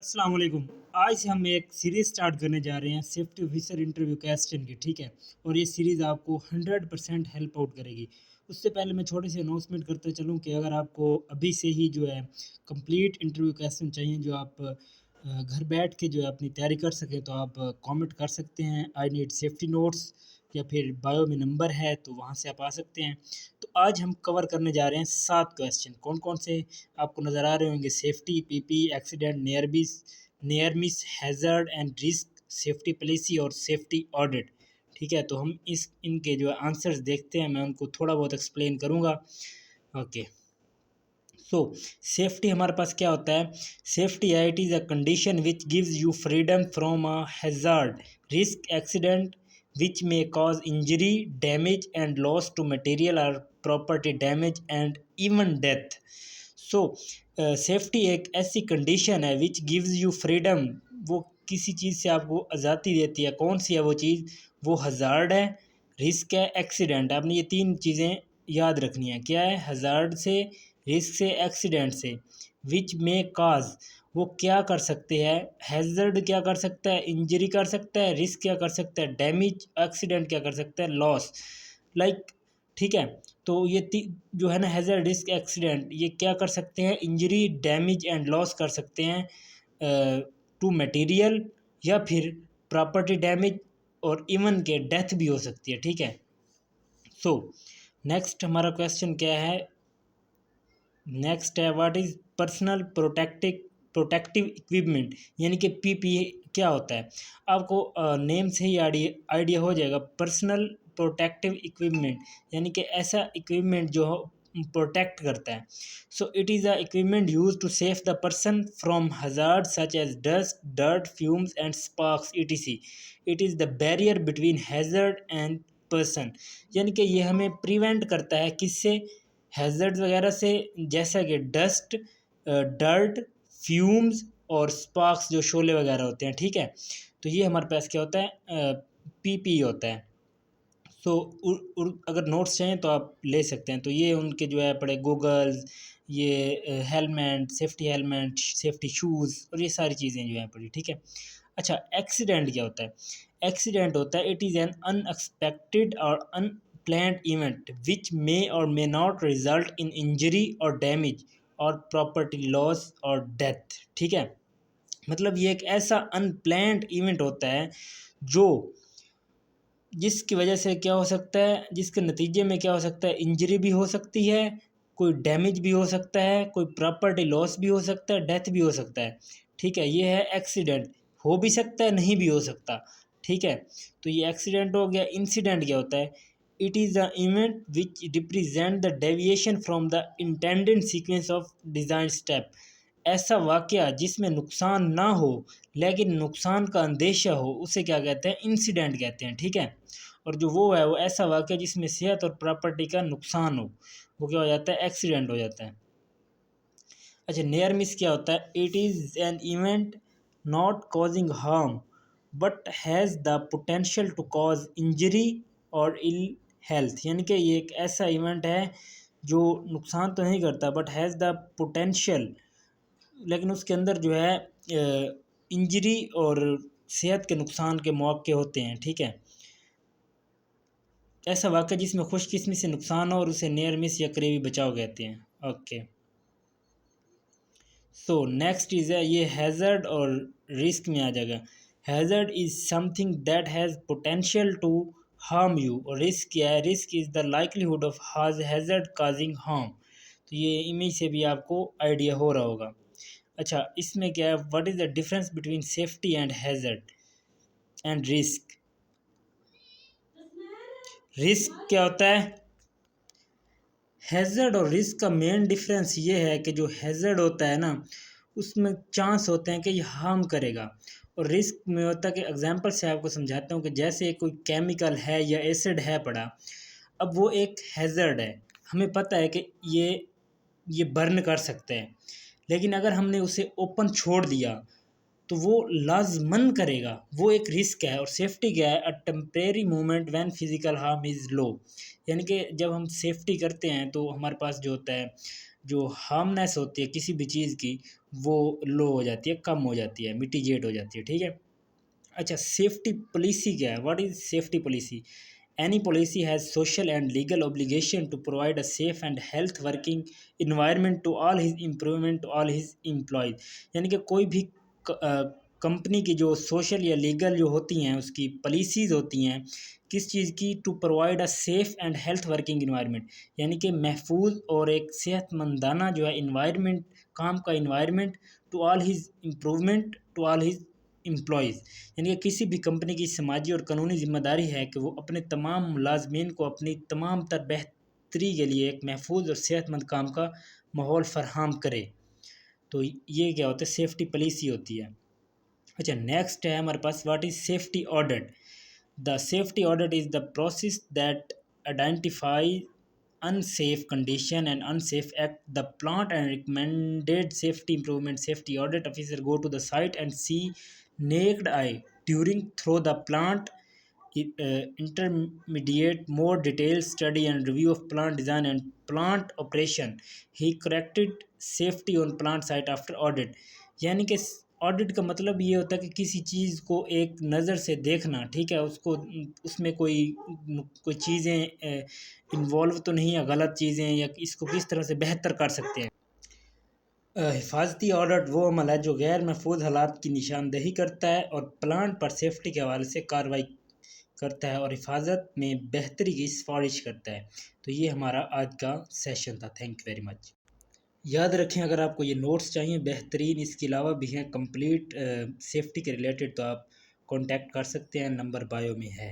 अस्सलाम वालेकुम। आज हम एक सीरीज़ स्टार्ट करने जा रहे हैं सेफ्टी ऑफिसर इंटरव्यू क्वेश्चन की, ठीक है। और ये सीरीज़ आपको 100% हेल्प आउट करेगी। उससे पहले मैं छोटी सी अनाउंसमेंट करते चलूँ कि अगर आपको अभी से ही जो है कंप्लीट इंटरव्यू क्वेश्चन चाहिए जो आप घर बैठ के जो है अपनी तैयारी कर सकें, तो आप कमेंट कर सकते हैं आई नीड सेफ्टी नोट्स, या फिर बायो में नंबर है तो वहाँ से आप आ सकते हैं। तो आज हम कवर करने जा रहे हैं 7 क्वेश्चन। कौन कौन से आपको नज़र आ रहे होंगे? Safety, PP, accident, near miss, hazard and risk, safety policy और सेफ्टी ऑडिट। ठीक है, तो हम इनके जो आंसर्स देखते हैं, मैं उनको थोड़ा बहुत एक्सप्लेन करूँगा। ओके, सो सेफ्टी हमारे पास क्या होता है? सेफ्टी है, it is a condition which gives you freedom from a hazard, risk, accident which may cause injury, damage and loss to material और property damage and even death. So safety एक ऐसी condition है विच gives you freedom, वो किसी चीज़ से आपको आज़ादी देती है। कौन सी है वो चीज़? वो हज़ार्ड है, रिस्क है, एक्सीडेंट। आपने ये तीन चीज़ें याद रखनी है। क्या है? हज़ार्ड से, रिस्क से, एक्सीडेंट से। विच में काज, वो क्या कर सकते हैं? हैज़र्ड क्या कर सकता है? इंजरी कर सकता है। रिस्क क्या कर सकता है? डैमेज। एक्सीडेंट क्या कर सकता है? लॉस। लाइक, ठीक है। तो ये जो है ना, हैज़र्ड, रिस्क, एक्सीडेंट, ये क्या कर सकते हैं? इंजरी, डैमेज एंड लॉस कर सकते हैं टू मटेरियल, या फिर प्रॉपर्टी डैमेज, और इवन के डेथ भी हो सकती है। ठीक है। सो नेक्स्ट हमारा क्वेश्चन क्या है? नेक्स्ट है, what is personal protective equipment, यानी कि पीपीई क्या होता है? आपको नेम से ही आइडिया हो जाएगा। पर्सनल प्रोटेक्टिव इक्विपमेंट यानी कि ऐसा इक्विपमेंट जो प्रोटेक्ट करता है। So it is a equipment use to save the person from hazard such as dust, dirt, fumes and sparks, ETC. It is the barrier between hazard and person, यानी कि ये हमें प्रिवेंट करता है किससे? हैज़र्ड्स वगैरह से, जैसा कि डस्ट, डर्ट, फ्यूम्स और स्पार्क्स, जो शोले वगैरह होते हैं। ठीक है, तो ये हमारे पास क्या होता है? पीपी होता है। सो अगर नोट्स चाहिए तो आप ले सकते हैं। तो ये उनके जो है पड़े गूगल्स, ये हेलमेट, सेफ्टी शूज़, और ये सारी चीज़ें जो हैं पड़ी। ठीक है। अच्छा, एक्सीडेंट क्या होता है? एक्सीडेंट होता है, इट इज़ एन अनएक्सपेक्टेड और अनप्लान्ड इवेंट विच मे और may not result in injury और डैमेज और प्रॉपर्टी लॉस और डेथ। ठीक है, मतलब ये एक ऐसा अनप्लान्ड इवेंट होता है जो, जिसकी वजह से क्या हो सकता है, जिसके नतीजे में क्या हो सकता है? इंजरी भी हो सकती है, कोई डैमेज भी हो सकता है, कोई प्रॉपर्टी लॉस भी हो सकता है, डेथ भी हो सकता है। ठीक है, ये है एक्सीडेंट। हो भी सकता है, नहीं भी हो सकता। ठीक है, तो ये एक्सीडेंट हो गया। इंसिडेंट क्या होता है? It is the event which represent the deviation from the intended sequence of design step, ऐसा वाक़या जिसमें नुकसान ना हो लेकिन नुकसान का अंदेशा हो, उसे क्या कहते हैं? इंसिडेंट कहते हैं। ठीक है, और जो वो है, वो ऐसा वाक़या जिसमें सेहत और प्रॉपर्टी का नुकसान हो, वो क्या हो जाता है? एक्सीडेंट हो जाता है। अच्छा, नियर मिस क्या होता है? It is an event not causing harm but has the potential to cause injury और इल हेल्थ, यानी कि ये एक ऐसा इवेंट है जो नुकसान तो नहीं करता बट हैज़ द पोटेंशियल, लेकिन उसके अंदर जो है इंजरी और सेहत के नुकसान के मौके होते हैं। ठीक है, ऐसा वाक़या जिसमें खुशकिस्मती से नुकसान हो और उसे नियर मिस या करीबी बचाव कहते हैं। ओके, सो नेक्स्ट इज़ है, ये हैज़र्ड और रिस्क में आ जाएगा। Hazard is something that has potential to harm you, और रिस्क क्या है? Risk is the likelihood of hazard causing harm. तो ये इमेज से भी आपको आइडिया हो रहा होगा। अच्छा, इसमें क्या है? What is the difference between safety and hazard and risk? Risk क्या होता है? हैज़र्ड और रिस्क का मेन डिफरेंस ये है कि जो हैज़र्ड होता है ना, उसमें चांस होते हैं कि ये हार्म करेगा, और रिस्क में होता है कि एग्जांपल से आपको समझाता हूँ कि जैसे कोई केमिकल है या एसिड है पड़ा, अब वो एक हैज़र्ड है, हमें पता है कि ये बर्न कर सकते हैं, लेकिन अगर हमने उसे ओपन छोड़ दिया तो वो लाज़मन करेगा, वो एक रिस्क है। और सेफ्टी क्या है? A temporary movement when physical harm is low, यानी कि जब हम सेफ्टी करते हैं तो हमारे पास जो होता है, जो हार्मनेस होती है किसी भी चीज़ की, वो लो हो जाती है, कम हो जाती है, मिटिगेट हो जाती है, ठीक है। अच्छा, सेफ्टी पॉलिसी क्या है? What is safety policy? Any policy has social and legal obligation to provide a safe and health working environment to all his improvement to all his employees. यानी कि कोई भी कंपनी की जो सोशल या legal जो होती हैं उसकी पॉलिसीज़ होती हैं, किस चीज़ की? To provide a safe and health working environment, यानी कि महफूज और एक सेहतमंदाना जो है इन्वायरमेंट, काम का environment, to all his improvement to all his employees. यानी कि किसी भी कंपनी की समाजी और कानूनी ज़िम्मेदारी है कि वो अपने तमाम मुलाजमीन को अपनी तमाम तर बेहतरी के लिए एक महफूज और सेहतमंद काम का माहौल फराहम करे। तो ये क्या होता है? सेफ्टी पॉलिसी होती है। अच्छा, नेक्स्ट है हमारे पास, what is safety audit? The safety audit is the process that identify unsafe condition and unsafe act the plant and recommended safety improvement. Safety audit officer go to the site and see naked eye during through the plant intermediate more detailed study and review of plant design and plant operation. He corrected safety on plant site after audit. यानी कि audit का मतलब ये होता है कि किसी चीज़ को एक नज़र से देखना, ठीक है, उसको उसमें कोई चीज़ें इन्वॉल्व तो नहीं है, गलत चीज़ें, या इसको किस तरह से बेहतर कर सकते हैं। हिफाजती ऑडिट वो अमल है जो गैर महफूज हालात की निशानदेही करता है और प्लांट पर सेफ्टी के हवाले से कार्रवाई करता है और हिफाजत में बेहतरी की सिफारिश करता है। तो ये हमारा आज का सेशन था। Thank you very much. याद रखें, अगर आपको ये नोट्स चाहिए बेहतरीन, इसके अलावा भी हैं कंप्लीट सेफ्टी के रिलेटेड, तो आप कांटेक्ट कर सकते हैं, नंबर बायो में है।